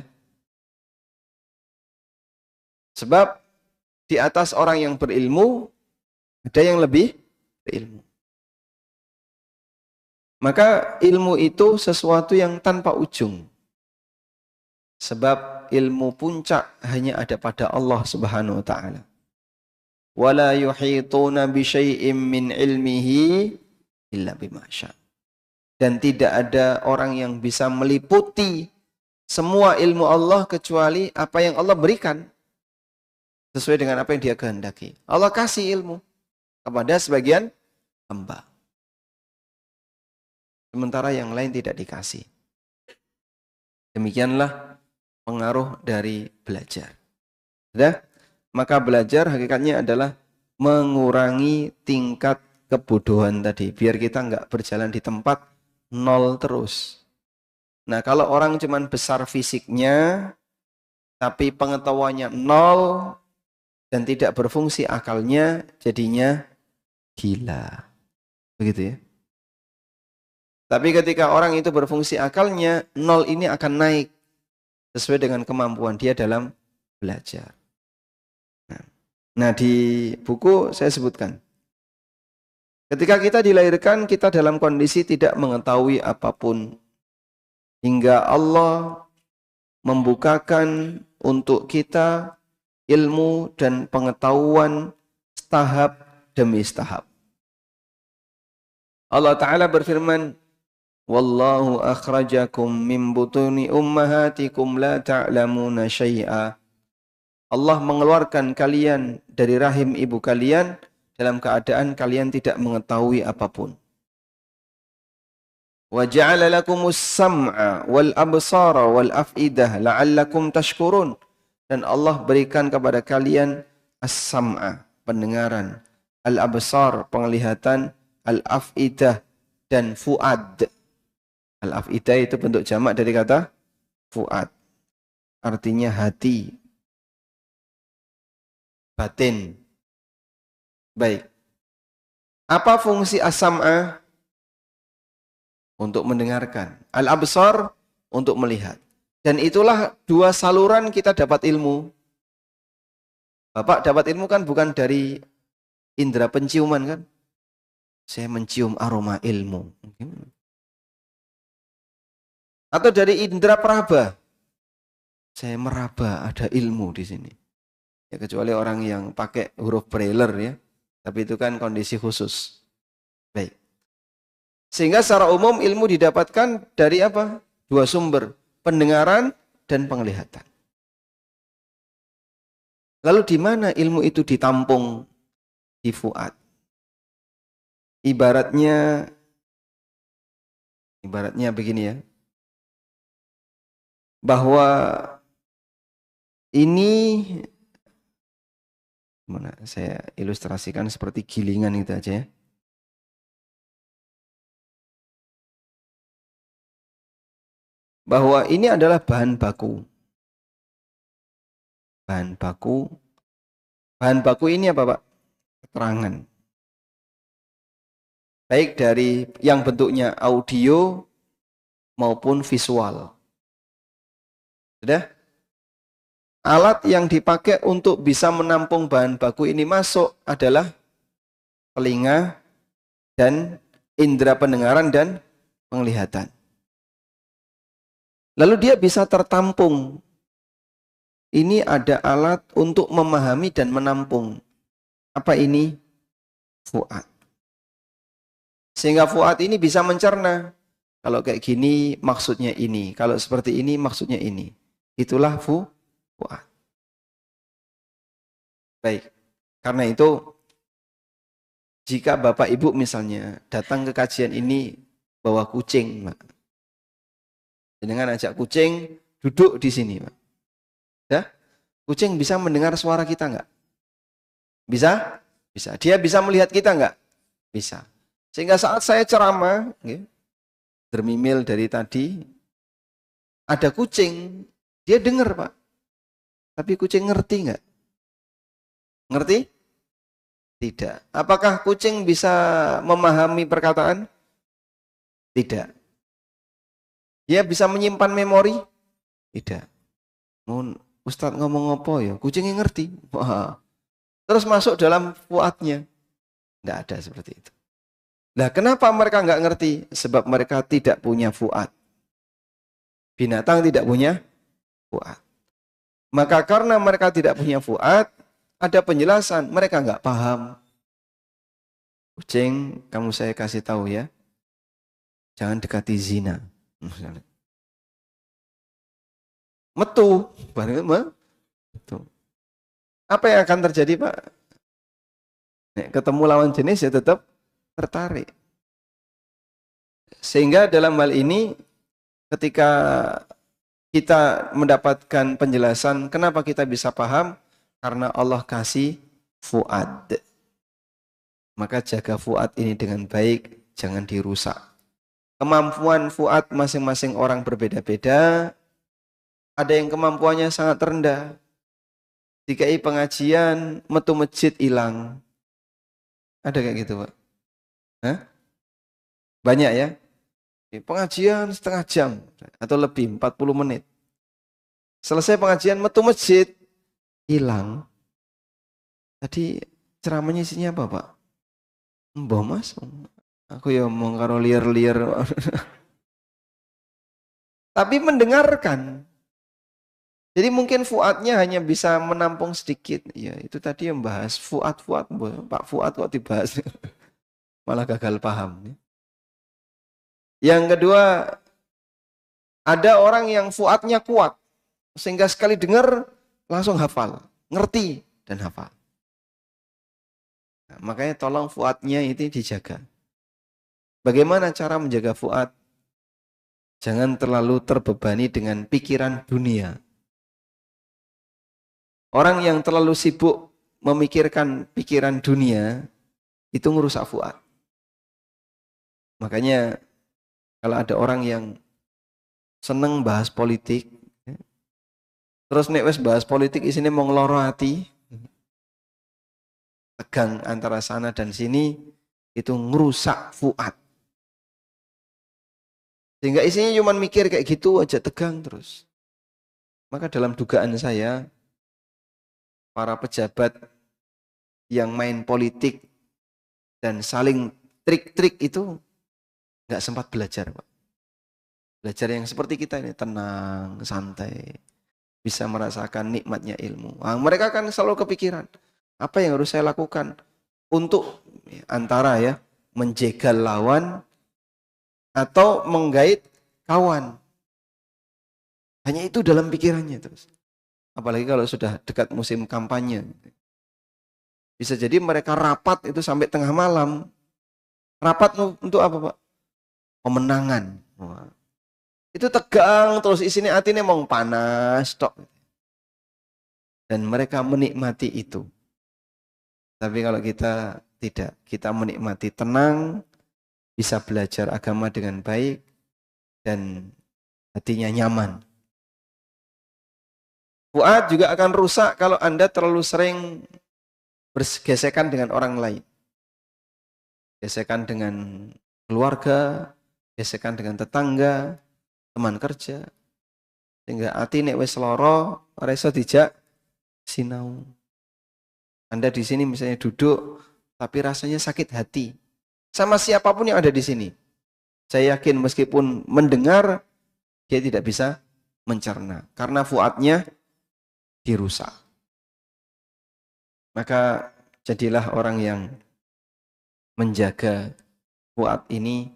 Sebab di atas orang yang berilmu, ada yang lebih berilmu. Maka ilmu itu sesuatu yang tanpa ujung. Sebab ilmu puncak hanya ada pada Allah Subhanahu wa taala. Wala yuhituna bi syai'im min ilmihi illa bima syaa. Dan tidak ada orang yang bisa meliputi semua ilmu Allah kecuali apa yang Allah berikan. Sesuai dengan apa yang dia kehendaki. Allah kasih ilmu kepada sebagian hamba. Sementara yang lain tidak dikasih. Demikianlah pengaruh dari belajar. Sudah? Maka belajar hakikatnya adalah mengurangi tingkat kebodohan tadi. Biar kita nggak berjalan di tempat nol terus. Nah, kalau orang cuman besar fisiknya, tapi pengetahuannya nol, dan tidak berfungsi akalnya, jadinya gila. Begitu ya. Tapi ketika orang itu berfungsi akalnya, nol ini akan naik. Sesuai dengan kemampuan dia dalam belajar. Nah, di buku saya sebutkan. Ketika kita dilahirkan, kita dalam kondisi tidak mengetahui apapun. Hingga Allah membukakan untuk kita ilmu dan pengetahuan tahap demi tahap. Allah Ta'ala berfirman, Wallahu akhrajakum min butuni ummahatikum la ta'lamuna syai'a. Allah mengeluarkan kalian dari rahim ibu kalian dalam keadaan kalian tidak mengetahui apapun. Wa ja'ala lakumus sam'a wal absara wal af'idah la'allakum tashkurun. Dan Allah berikan kepada kalian as-sam'a, pendengaran, al-absar, penglihatan, al-af'idah, dan fuad. Al-af'idah itu bentuk jamak dari kata fuad. Artinya hati, batin. Baik. Apa fungsi as-sam'a? Untuk mendengarkan. Al-absar untuk melihat. Dan itulah dua saluran kita dapat ilmu. Bapak dapat ilmu kan bukan dari indera penciuman kan? Saya mencium aroma ilmu. Atau dari indera peraba. Saya meraba ada ilmu di sini. Ya, kecuali orang yang pakai huruf braille ya. Tapi itu kan kondisi khusus. Baik. Sehingga secara umum ilmu didapatkan dari apa? Dua sumber, pendengaran dan penglihatan. Lalu di mana ilmu itu ditampung? Di fuad. Ibaratnya begini ya. Bahwa ini, mana saya ilustrasikan seperti gilingan itu aja ya. Bahwa ini adalah bahan baku. Bahan baku ini apa Pak? Keterangan. Baik dari yang bentuknya audio maupun visual. Sudah? Alat yang dipakai untuk bisa menampung bahan baku ini masuk adalah telinga dan indera pendengaran dan penglihatan. Lalu dia bisa tertampung. Ini ada alat untuk memahami dan menampung. Apa ini? Fuad. Sehingga fuad ini bisa mencerna. Kalau kayak gini maksudnya ini. Kalau seperti ini maksudnya ini. Itulah fuad. Baik. Karena itu, jika Bapak Ibu misalnya datang ke kajian ini bawa kucing, Pak. Dengan ajak kucing duduk di sini, Pak. Ya? Kucing bisa mendengar suara kita enggak? Bisa? Bisa. Dia bisa melihat kita enggak? Bisa. Sehingga saat saya ceramah, dermimil dari tadi, ada kucing, dia dengar, Pak. Tapi kucing ngerti enggak? Ngerti? Tidak. Apakah kucing bisa memahami perkataan? Tidak. Dia bisa menyimpan memori? Tidak. Ustadz ngomong apa ya? Kucingnya ngerti. Wah. Terus masuk dalam fuadnya. Tidak ada seperti itu. Nah, kenapa mereka nggak ngerti? Sebab mereka tidak punya fuad. Binatang tidak punya fuad. Maka karena mereka tidak punya fuad, ada penjelasan. Mereka nggak paham. Kucing, kamu saya kasih tahu ya. Jangan dekati zina. Metu. Metu. Apa yang akan terjadi, Pak? Ketemu lawan jenis ya tetap tertarik. Sehingga dalam hal ini ketika kita mendapatkan penjelasan kenapa kita bisa paham, karena Allah kasih fuad. Maka jaga fuad ini dengan baik, jangan dirusak. Kemampuan fuad masing-masing orang berbeda-beda. Ada yang kemampuannya sangat rendah. DKI pengajian, metu masjid hilang. Ada kayak gitu, Pak? Hah? Banyak ya? Pengajian setengah jam atau lebih, 40 menit. Selesai pengajian, metu masjid, hilang. Tadi ceramahnya isinya apa, Pak? Mbah Mas, aku ya mau karo liar-liar. Tapi mendengarkan. Jadi mungkin fuadnya hanya bisa menampung sedikit. Ya, itu tadi yang bahas fuad. Pak Fuad kok dibahas. Malah gagal paham. Yang kedua, ada orang yang fuadnya kuat. Sehingga sekali dengar, langsung hafal. Ngerti dan hafal. Makanya tolong fuadnya itu dijaga. Bagaimana cara menjaga fuad? Jangan terlalu terbebani dengan pikiran dunia. Orang yang terlalu sibuk memikirkan pikiran dunia, itu ngerusak fuad. Makanya kalau ada orang yang seneng bahas politik, terus nek wis bahas politik isine mau ngeloro hati, tegang antara sana dan sini, itu ngerusak fuad. Sehingga isinya cuma mikir kayak gitu aja, tegang terus. Maka dalam dugaan saya, para pejabat yang main politik dan saling trik-trik itu nggak sempat belajar, Pak. Belajar yang seperti kita ini, tenang, santai, bisa merasakan nikmatnya ilmu. Nah, mereka kan selalu kepikiran, apa yang harus saya lakukan untuk antara ya menjegal lawan atau menggait kawan. Hanya itu dalam pikirannya terus. Apalagi kalau sudah dekat musim kampanye. Bisa jadi mereka rapat itu sampai tengah malam. Rapat untuk apa, Pak? Pemenangan. Wah. Itu tegang terus isinya hatinya mau panas tok. Dan mereka menikmati itu. Tapi kalau kita tidak, kita menikmati tenang, bisa belajar agama dengan baik, dan hatinya nyaman. Fuad juga akan rusak kalau Anda terlalu sering bergesekan dengan orang lain. Gesekan dengan keluarga, gesekan dengan tetangga, teman kerja. Sehingga hati nek wis lara, ora iso dijak sinau. Anda di sini misalnya duduk, tapi rasanya sakit hati. Sama siapapun yang ada di sini. Saya yakin meskipun mendengar, dia tidak bisa mencerna. Karena fuadnya dirusak. Maka jadilah orang yang menjaga fuad ini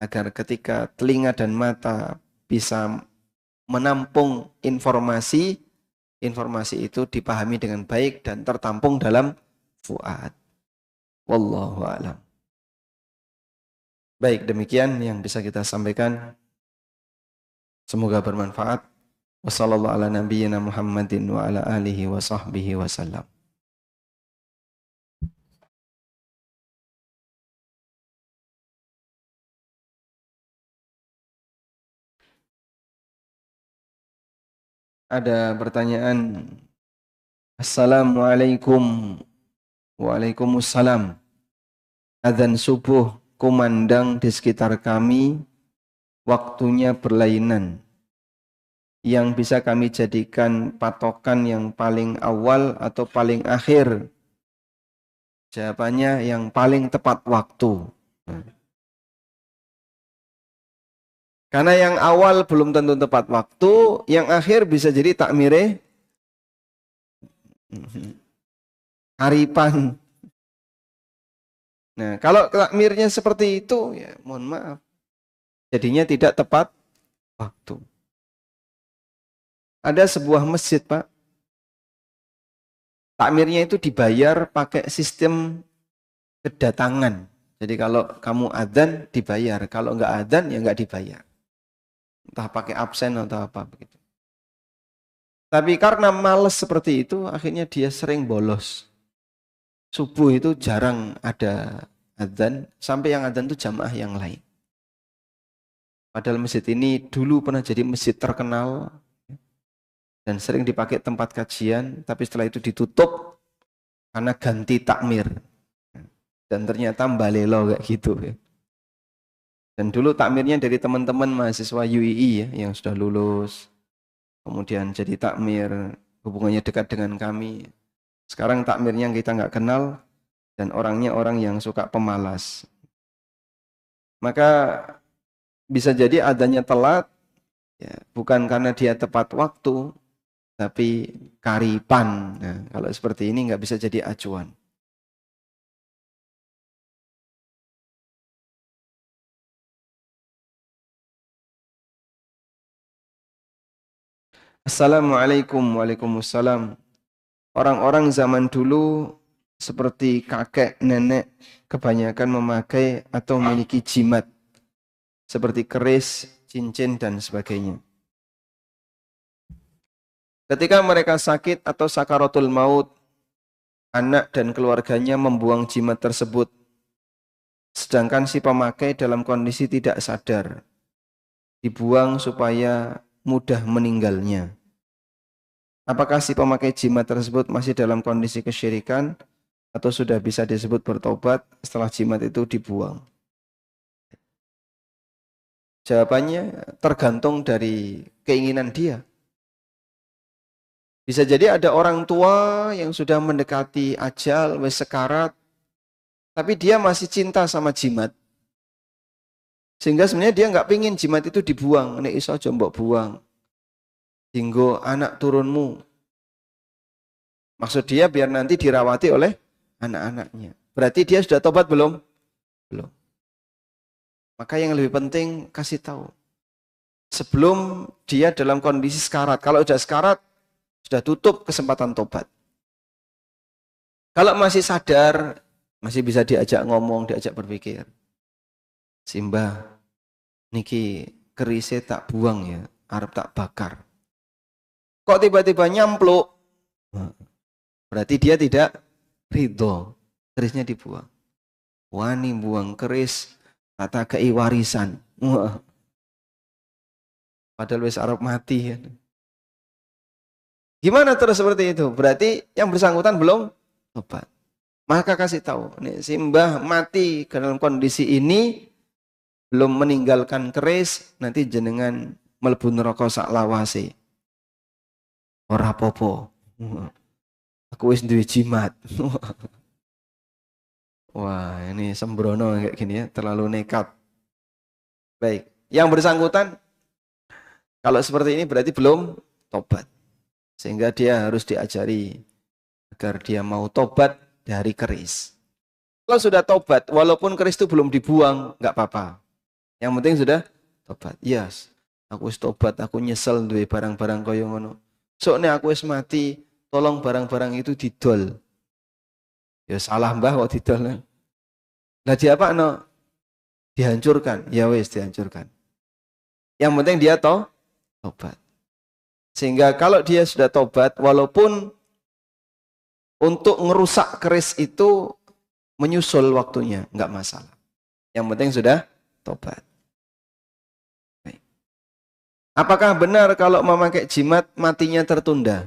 agar ketika telinga dan mata bisa menampung informasi, informasi itu dipahami dengan baik dan tertampung dalam fuad. Wallahu a'lam. Baik, demikian yang bisa kita sampaikan. Semoga bermanfaat. Wassallallahu ala nabiyyina Muhammadin wa ala alihi wa sahbihi wasallam. Ada pertanyaan. Assalamualaikum. Waalaikumsalam. Adzan subuh kumandang di sekitar kami, waktunya berlainan. Yang bisa kami jadikan patokan yang paling awal atau paling akhir? Jawabannya yang paling tepat waktu. Karena yang awal belum tentu tepat waktu, yang akhir bisa jadi takmire haripan. Nah, kalau takmirnya seperti itu, ya mohon maaf. Jadinya tidak tepat waktu. Ada sebuah masjid, Pak. Takmirnya itu dibayar pakai sistem kedatangan. Jadi kalau kamu adzan dibayar, kalau enggak adzan ya enggak dibayar. Entah pakai absen atau apa begitu. Tapi karena males seperti itu, akhirnya dia sering bolos. Subuh itu jarang ada adzan, sampai yang adzan itu jamaah yang lain. Padahal masjid ini dulu pernah jadi masjid terkenal dan sering dipakai tempat kajian, tapi setelah itu ditutup karena ganti takmir. Dan ternyata mbalelo kayak gitu. Dan dulu takmirnya dari teman-teman mahasiswa UII ya, yang sudah lulus. Kemudian jadi takmir, hubungannya dekat dengan kami. Sekarang takmirnya kita nggak kenal, dan orangnya orang yang suka pemalas. Maka bisa jadi adanya telat, ya, bukan karena dia tepat waktu, tapi karipan. Nah, kalau seperti ini nggak bisa jadi acuan. Assalamualaikum. Waalaikumsalam. Orang-orang zaman dulu seperti kakek, nenek, kebanyakan memakai atau memiliki jimat seperti keris, cincin, dan sebagainya. Ketika mereka sakit atau sakaratul maut, anak dan keluarganya membuang jimat tersebut, sedangkan si pemakai dalam kondisi tidak sadar, dibuang supaya mudah meninggalnya. Apakah si pemakai jimat tersebut masih dalam kondisi kesyirikan atau sudah bisa disebut bertobat setelah jimat itu dibuang? Jawabannya tergantung dari keinginan dia. Bisa jadi ada orang tua yang sudah mendekati ajal, wis sekarat, tapi dia masih cinta sama jimat. Sehingga sebenarnya dia nggak pingin jimat itu dibuang. Nek iso aja mbok buang. Dinggo anak turunmu. Maksud dia biar nanti dirawati oleh anak-anaknya. Berarti dia sudah tobat belum? Belum. Maka yang lebih penting kasih tahu. Sebelum dia dalam kondisi sekarat. Kalau sudah sekarat, sudah tutup kesempatan tobat. Kalau masih sadar, masih bisa diajak ngomong, diajak berpikir. Simbah, niki kerise tak buang ya, arep tak bakar. Kok tiba-tiba nyampluk? Berarti dia tidak ridho. Kerisnya dibuang. Wani buang keris, kata kei warisan. Wah. Padahal wis arep mati ya. Gimana terus seperti itu? Berarti yang bersangkutan belum tobat. Maka kasih tahu, nih simbah mati dalam kondisi ini belum meninggalkan keris, nanti jenengan mlebu neraka sak lawase. Ora apa-apa. Aku wis duwe jimat. Wah, ini sembrono kayak gini ya, terlalu nekat. Baik, yang bersangkutan kalau seperti ini berarti belum tobat. Sehingga dia harus diajari agar dia mau tobat dari keris. Kalau sudah tobat, walaupun keris itu belum dibuang, nggak apa-apa. Yang penting sudah tobat. Yes, aku wis tobat, aku nyesel duwe barang-barang kaya ngono. Soalnya aku wis mati, tolong barang-barang itu didol. Ya salah mbah kok didol. Lah dia apa no? Dihancurkan. Ya wis dihancurkan. Yang penting dia tobat. Sehingga kalau dia sudah tobat, walaupun untuk ngerusak keris itu menyusul waktunya, nggak masalah. Yang penting sudah tobat. Baik. Apakah benar kalau memakai jimat matinya tertunda?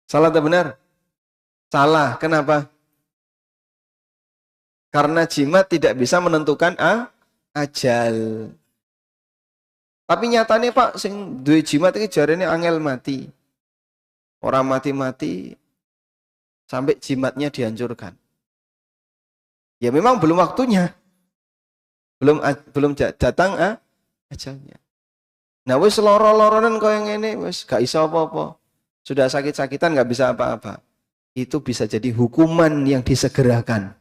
Salah atau benar? Salah. Kenapa? Karena jimat tidak bisa menentukan ajal. Tapi nyatanya Pak, sing duwe jimat iki jarene angel mati. Orang mati-mati sampai jimatnya dihancurkan. Ya memang belum waktunya. Belum datang ajalnya. Nah wis loro-loronen koyo ngene wis gak iso apa-apa. Sudah sakit-sakitan gak bisa apa-apa. Itu bisa jadi hukuman yang disegerakan.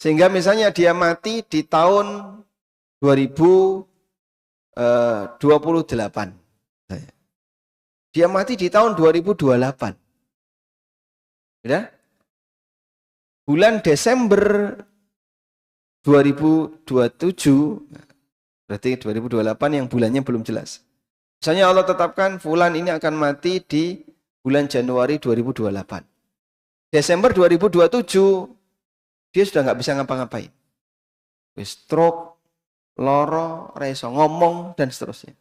Sehingga misalnya dia mati di tahun 2028. Dia mati di tahun 2028. Ya? Bulan Desember 2027, berarti 2028 yang bulannya belum jelas. Misalnya Allah tetapkan fulan ini akan mati di bulan Januari 2028. Desember 2027, dia sudah nggak bisa ngapa-ngapain. Stroke, loro, reso ngomong, dan seterusnya.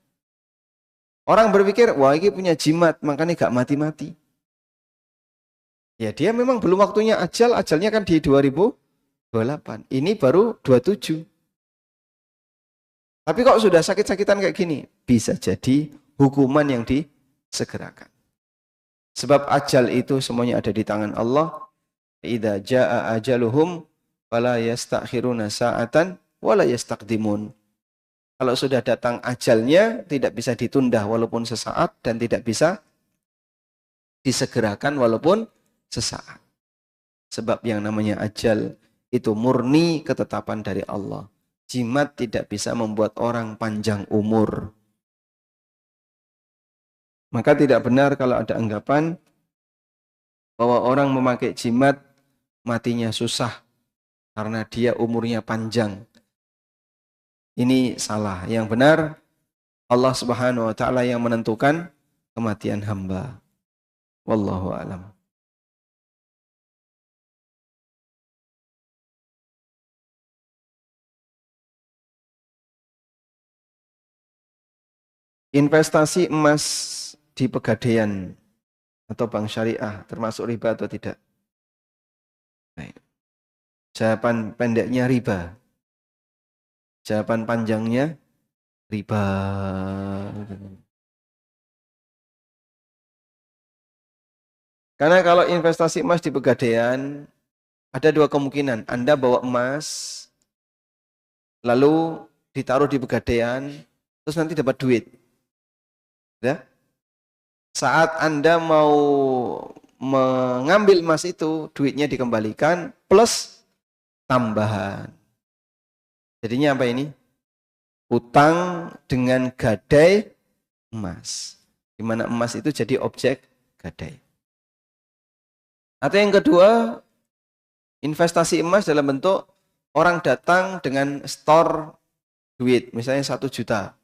Orang berpikir, wah ini punya jimat, makanya gak mati-mati. Ya dia memang belum waktunya ajalnya kan di 2028. Ini baru 27. Tapi kok sudah sakit-sakitan kayak gini? Bisa jadi hukuman yang disegerakan. Sebab ajal itu semuanya ada di tangan Allah. Idza jaa ajaluhum fala yastakhiruna sa'atan wala yastaqdimun. Kalau sudah datang ajalnya tidak bisa ditunda walaupun sesaat dan tidak bisa disegerakan walaupun sesaat. Sebab yang namanya ajal itu murni ketetapan dari Allah. Jimat tidak bisa membuat orang panjang umur. Maka tidak benar kalau ada anggapan bahwa orang memakai jimat matinya susah karena dia umurnya panjang. Ini salah. Yang benar Allah Subhanahu wa taala yang menentukan kematian hamba. Wallahu a'lam. Investasi emas di Pegadaian atau bank syariah termasuk riba atau tidak? Baik. Jawaban pendeknya riba. Jawaban panjangnya riba. Karena kalau investasi emas di Pegadaian ada dua kemungkinan. Anda bawa emas lalu ditaruh di Pegadaian terus nanti dapat duit. Ya? Saat Anda mau mengambil emas itu, duitnya dikembalikan plus tambahan. Jadinya apa ini? Utang dengan gadai emas. Di mana emas itu jadi objek gadai. Atau yang kedua, investasi emas dalam bentuk orang datang dengan store duit, misalnya 1 juta.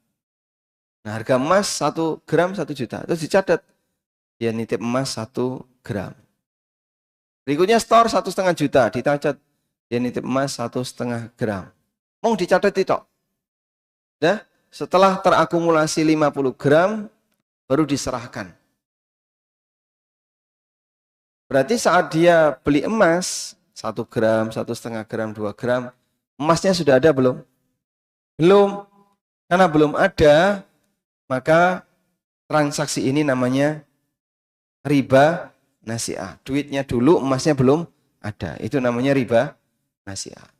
Nah, harga emas 1 gram 1 juta. Terus dicatat, dia nitip emas 1 gram. Berikutnya store 1,5 juta. Dicatat, dia nitip emas 1,5 gram. Mau dicatat itu. Nah, setelah terakumulasi 50 gram, baru diserahkan. Berarti saat dia beli emas, 1 gram, 1,5 gram, 2 gram, emasnya sudah ada belum? Belum. Karena belum ada, maka transaksi ini namanya riba nasi'ah. Duitnya dulu, emasnya belum ada. Itu namanya riba nasi'ah.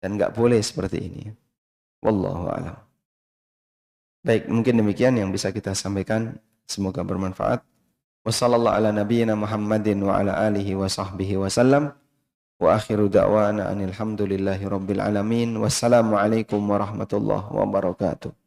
Dan nggak boleh seperti ini. Wallahu a'lam. Baik, mungkin demikian yang bisa kita sampaikan. Semoga bermanfaat. Wassallallahu ala nabiyyina Muhammadin wa ala alihi wa sahbihi wa sallam. Wa akhiru da'wana anil hamdulillahi rabbil alamin. Wassalamualaikum warahmatullahi wabarakatuh.